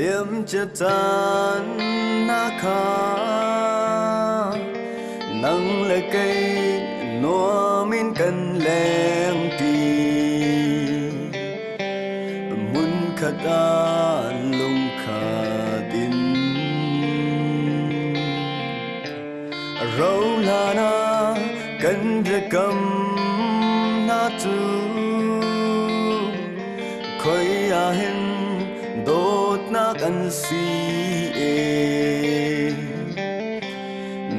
liếm chết tan na khá nắng lệ cây nua min cần leng ti mun khát an lung khát in râu la na cần rê cầm na tu khơi à hin đốt na cần si e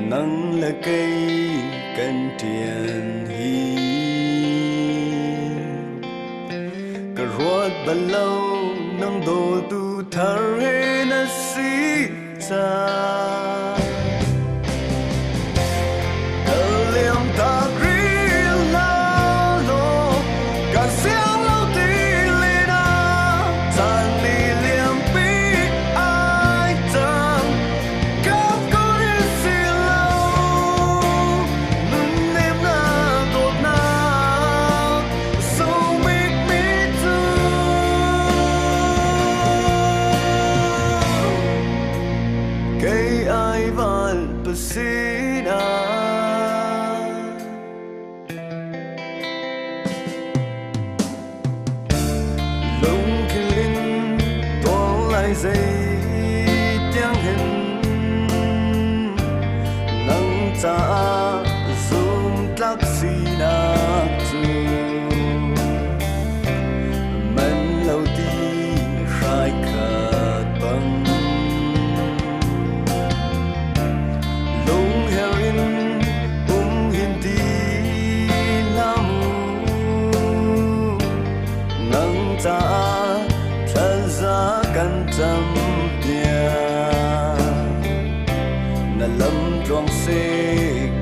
nắng là cây cần tiền hi cả ruột bao lâu nắng đổ tu thar he na si ta Pasina lung kilin tol lại dây tiếng hình nắng ta zoom tắc sina tu men lâu đi khai khát bằng ta thân giá căn tâm nhà na lâm trong xe